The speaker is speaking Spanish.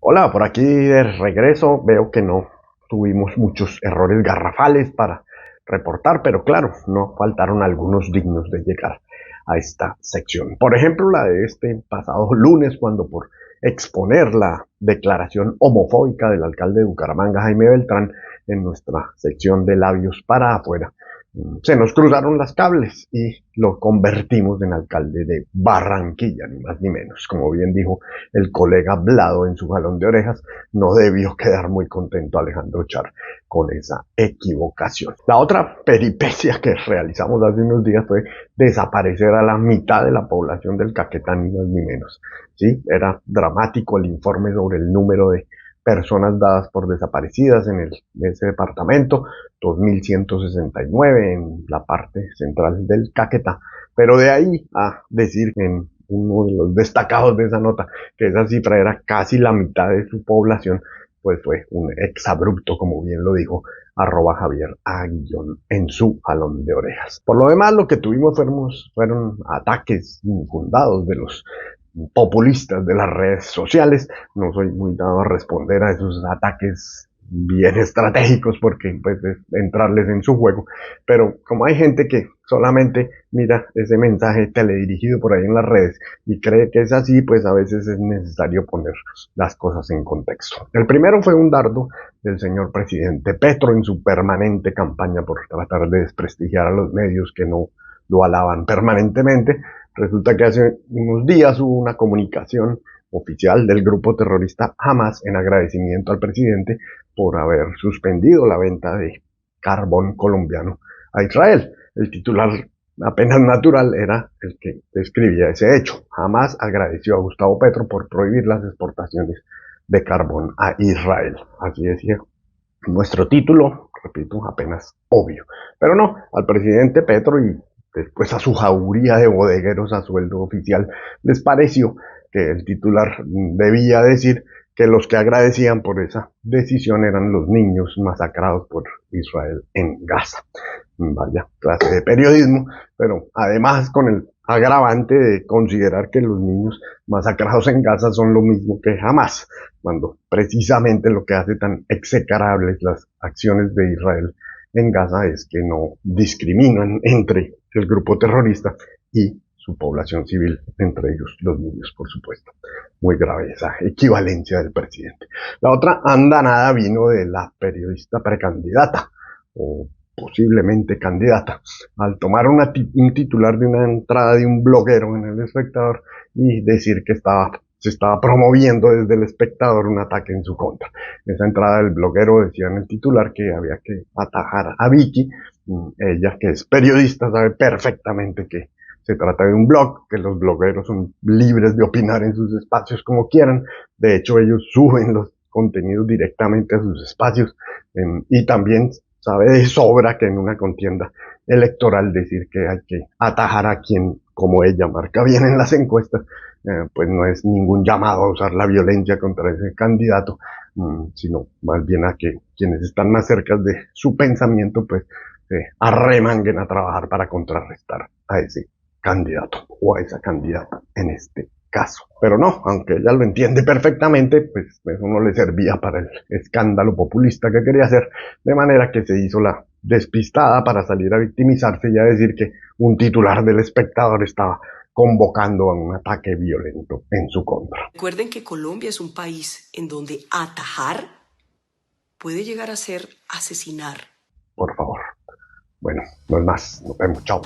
Hola, por aquí de regreso. Veo que no tuvimos muchos errores garrafales para reportar, pero claro, no faltaron algunos dignos de llegar a esta sección. Por ejemplo, la de este pasado lunes, cuando por exponer la declaración homofóbica del alcalde de Bucaramanga, Jaime Beltrán, en nuestra sección de labios para afuera, se nos cruzaron las cables y lo convertimos en alcalde de Barranquilla, ni más ni menos. Como bien dijo el colega Blado en su jalón de orejas, no debió quedar muy contento Alejandro Char con esa equivocación. La otra peripecia que realizamos hace unos días fue desaparecer a la mitad de la población del Caquetá, ni más ni menos. Sí, era dramático el informe sobre el número de personas dadas por desaparecidas en ese departamento, 2.169 en la parte central del Caquetá, pero de ahí a decir en uno de los destacados de esa nota que esa cifra era casi la mitad de su población, pues fue un exabrupto, como bien lo dijo @Javier Aguillón en su jalón de orejas. Por lo demás, lo que tuvimos fueron ataques infundados de los populistas de las redes sociales. No soy muy dado a responder a esos ataques bien estratégicos porque pues es entrarles en su juego, pero como hay gente que solamente mira ese mensaje teledirigido por ahí en las redes y cree que es así, pues a veces es necesario poner las cosas en contexto. El primero fue un dardo del señor presidente Petro en su permanente campaña por tratar de desprestigiar a los medios que no lo alaban permanentemente. Resulta que hace unos días hubo una comunicación oficial del grupo terrorista Hamas en agradecimiento al presidente por haber suspendido la venta de carbón colombiano a Israel. El titular apenas natural era el que describía ese hecho. Hamas agradeció a Gustavo Petro por prohibir las exportaciones de carbón a Israel. Así decía nuestro título, repito, apenas obvio. Pero no, al presidente Petro y después a su jauría de bodegueros a sueldo oficial les pareció que el titular debía decir que los que agradecían por esa decisión eran los niños masacrados por Israel en Gaza. Vaya clase de periodismo, pero además con el agravante de considerar que los niños masacrados en Gaza son lo mismo que jamás, cuando precisamente lo que hace tan execrables las acciones de Israel en Gaza es que no discriminan entre el grupo terrorista y su población civil, entre ellos los niños, por supuesto. Muy grave esa equivalencia del presidente. La otra andanada vino de la periodista precandidata, o posiblemente candidata, al tomar un titular de una entrada de un bloguero en El Espectador y decir que se estaba promoviendo desde El Espectador un ataque en su contra. Esa entrada del bloguero decía en el titular que había que atajar a Vicky. Ella, que es periodista, sabe perfectamente que se trata de un blog, que los blogueros son libres de opinar en sus espacios como quieran. De hecho, ellos suben los contenidos directamente a sus espacios, y también sabe de sobra que en una contienda electoral decir que hay que atajar a quien, como ella marca bien en las encuestas, pues no es ningún llamado a usar la violencia contra ese candidato, sino más bien a que quienes están más cerca de su pensamiento pues arremanguen a trabajar para contrarrestar a ese candidato o a esa candidata en este caso. Pero no, aunque ella lo entiende perfectamente, pues eso no le servía para el escándalo populista que quería hacer, de manera que se hizo la despistada para salir a victimizarse y a decir que un titular del Espectador estaba convocando a un ataque violento en su contra. Recuerden que Colombia es un país en donde atajar puede llegar a ser asesinar. Por favor. Bueno, no es más. Nos vemos. Chao.